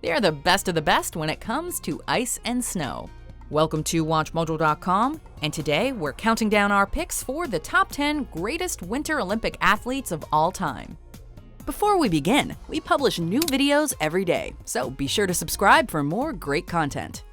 They're the best of the best when it comes to ice and snow. Welcome to WatchMojo.com, and today we're counting down our picks for the top 10 greatest Winter Olympic athletes of all time. Before we begin, we publish new videos every day, so be sure to subscribe for more great content.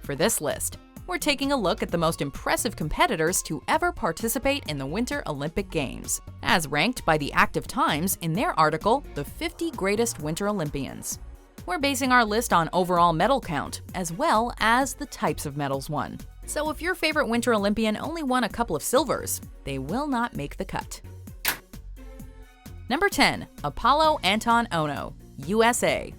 For this list, we're taking a look at the most impressive competitors to ever participate in the Winter Olympic Games, as ranked by the Active Times in their article, The 50 Greatest Winter Olympians. We're basing our list on overall medal count, as well as the types of medals won. So if your favorite Winter Olympian only won a couple of silvers, they will not make the cut. Number 10. Apolo Anton Ohno, USA.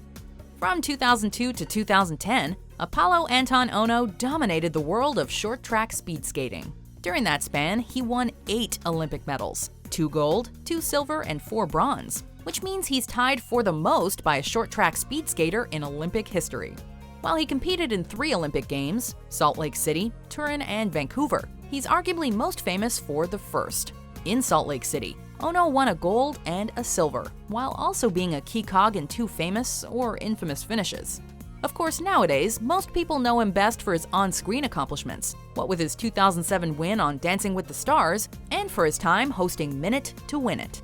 From 2002 to 2010, Apolo Anton Ohno dominated the world of short track speed skating. During that span, he won 8 Olympic medals, 2 gold, 2 silver, and 4 bronze, which means he's tied for the most by a short track speed skater in Olympic history. While he competed in 3 Olympic Games, Salt Lake City, Turin, and Vancouver, he's arguably most famous for the first. In Salt Lake City, Ohno won a gold and a silver, while also being a key cog in 2 famous or infamous finishes. Of course, nowadays, most people know him best for his on-screen accomplishments, what with his 2007 win on Dancing with the Stars, and for his time hosting Minute to Win It.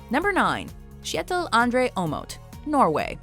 Number 9. Kjetil André Aamodt, Norway.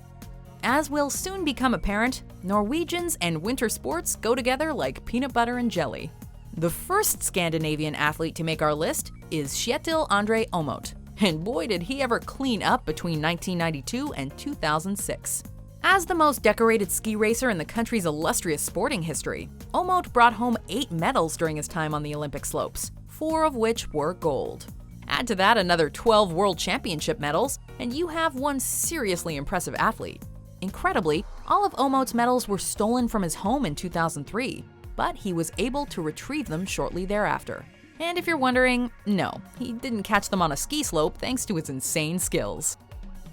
As will soon become apparent, Norwegians and winter sports go together like peanut butter and jelly. The first Scandinavian athlete to make our list is Kjetil André Aamodt, and boy did he ever clean up between 1992 and 2006. As the most decorated ski racer in the country's illustrious sporting history, Aamodt brought home 8 medals during his time on the Olympic slopes, 4 of which were gold. Add to that another 12 World Championship medals, and you have one seriously impressive athlete. Incredibly, all of Aamodt's medals were stolen from his home in 2003, but he was able to retrieve them shortly thereafter. And if you're wondering, no, he didn't catch them on a ski slope thanks to his insane skills.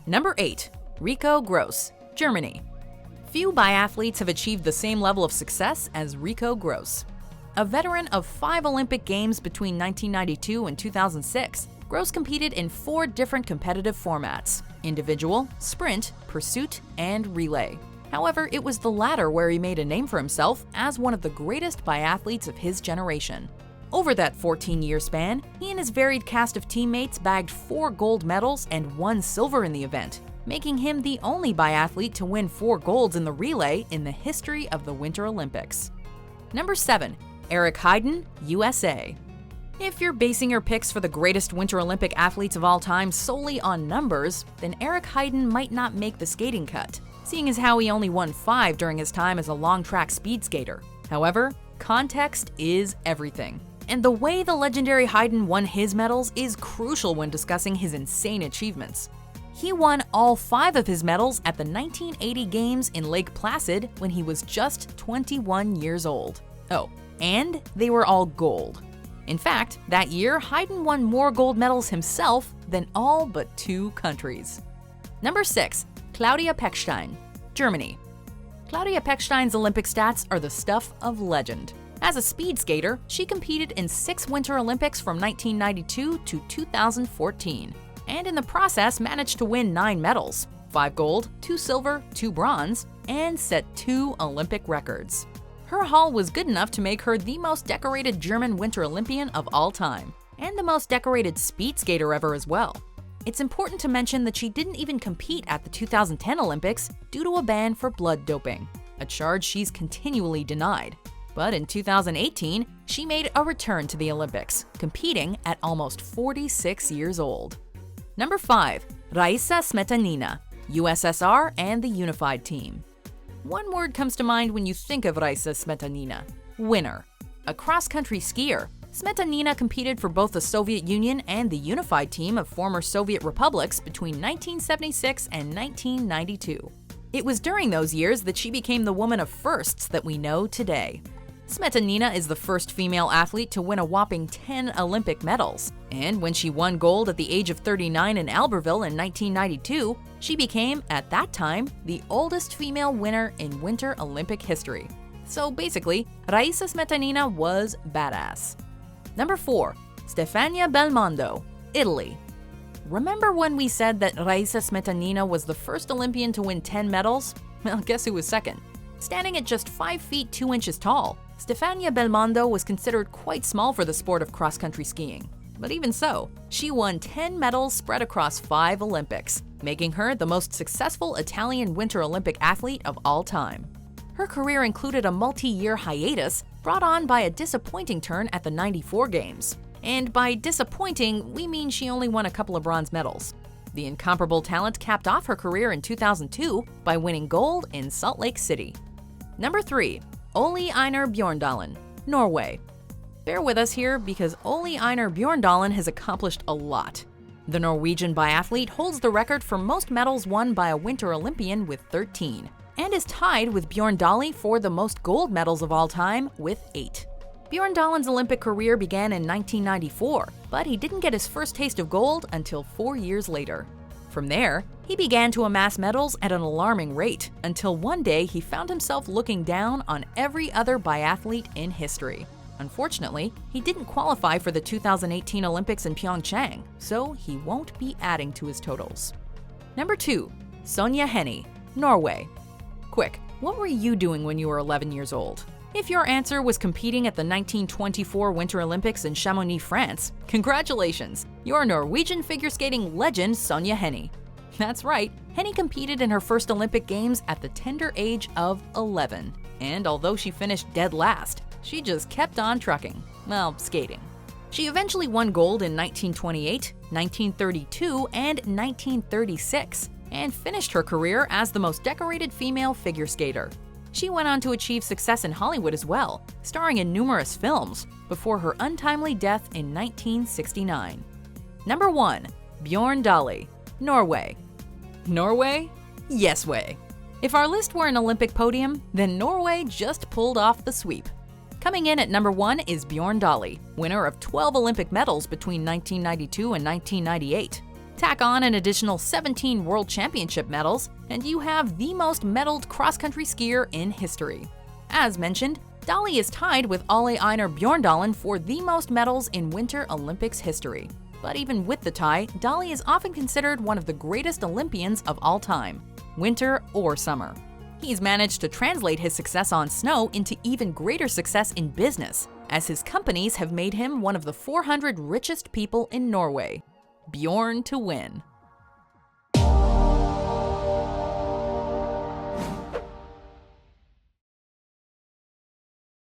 Number 8. Rico Gross, Germany. Few biathletes have achieved the same level of success as Rico Gross. A veteran of 5 Olympic Games between 1992 and 2006, Gross competed in 4 different competitive formats: individual, sprint, pursuit, and relay. However, it was the latter where he made a name for himself as one of the greatest biathletes of his generation. Over that 14-year span, he and his varied cast of teammates bagged 4 gold medals and 1 silver in the event, making him the only biathlete to win 4 golds in the relay in the history of the Winter Olympics. Number 7. Eric Heiden, USA. If you're basing your picks for the greatest Winter Olympic athletes of all time solely on numbers, then Eric Heiden might not make the skating cut, seeing as how he only won 5 during his time as a long-track speed skater. However, context is everything, and the way the legendary Heiden won his medals is crucial when discussing his insane achievements. He won all 5 of his medals at the 1980 Games in Lake Placid when he was just 21 years old. Oh, and they were all gold. In fact, that year, Heiden won more gold medals himself than all but 2 countries. Number 6. Claudia Pechstein, Germany. Claudia Pechstein's Olympic stats are the stuff of legend. As a speed skater, she competed in 6 Winter Olympics from 1992 to 2014, and in the process managed to win 9 medals, 5 gold, 2 silver, 2 bronze, and set 2 Olympic records. Her haul was good enough to make her the most decorated German Winter Olympian of all time, and the most decorated speed skater ever as well. It's important to mention that she didn't even compete at the 2010 Olympics due to a ban for blood doping, a charge she's continually denied. But in 2018, she made a return to the Olympics, competing at almost 46 years old. Number 5. Raisa Smetanina, USSR and the Unified Team. One word comes to mind when you think of Raisa Smetanina: winner. A cross-country skier, Smetanina competed for both the Soviet Union and the Unified Team of former Soviet republics between 1976 and 1992. It was during those years that she became the woman of firsts that we know today. Smetanina is the first female athlete to win a whopping 10 Olympic medals, and when she won gold at the age of 39 in Albertville in 1992, she became, at that time, the oldest female winner in Winter Olympic history. So basically, Raisa Smetanina was badass. Number 4. Stefania Belmondo, Italy. Remember when we said that Raisa Smetanina was the first Olympian to win 10 medals? Well, guess who was second? Standing at just 5 feet 2 inches tall, Stefania Belmondo was considered quite small for the sport of cross-country skiing. But even so, she won 10 medals spread across 5 Olympics, making her the most successful Italian Winter Olympic athlete of all time. Her career included a multi-year hiatus brought on by a disappointing turn at the '94 Games. And by disappointing, we mean she only won a couple of bronze medals. The incomparable talent capped off her career in 2002 by winning gold in Salt Lake City. Number 3. Ole Einar Bjørndalen, Norway. Bear with us here because Ole Einar Bjørndalen has accomplished a lot. The Norwegian biathlete holds the record for most medals won by a Winter Olympian with 13, and is tied with Bjørn Dæhlie for the most gold medals of all time with 8. Bjørndalen's Olympic career began in 1994, but he didn't get his first taste of gold until 4 years later. From there, he began to amass medals at an alarming rate, until one day he found himself looking down on every other biathlete in history. Unfortunately, he didn't qualify for the 2018 Olympics in Pyeongchang, so he won't be adding to his totals. Number 2. Sonja Henie, Norway. Quick, what were you doing when you were 11 years old? If your answer was competing at the 1924 Winter Olympics in Chamonix, France, congratulations! You're Norwegian figure skating legend Sonja Henie. That's right, Henie competed in her first Olympic Games at the tender age of 11. And although she finished dead last, she just kept on trucking. Well, skating. She eventually won gold in 1928, 1932, and 1936, and finished her career as the most decorated female figure skater. She went on to achieve success in Hollywood as well, starring in numerous films, before her untimely death in 1969. Number 1. Bjørn Dæhlie, Norway. Norway? Yes way. If our list were an Olympic podium, then Norway just pulled off the sweep. Coming in at number 1 is Bjørn Dæhlie, winner of 12 Olympic medals between 1992 and 1998. Tack on an additional 17 World Championship medals, and you have the most medaled cross-country skier in history. As mentioned, Dæhlie is tied with Ole Einar Bjørndalen for the most medals in Winter Olympics history. But even with the tie, Dæhlie is often considered one of the greatest Olympians of all time, winter or summer. He's managed to translate his success on snow into even greater success in business, as his companies have made him one of the 400 richest people in Norway. Bjørn to win.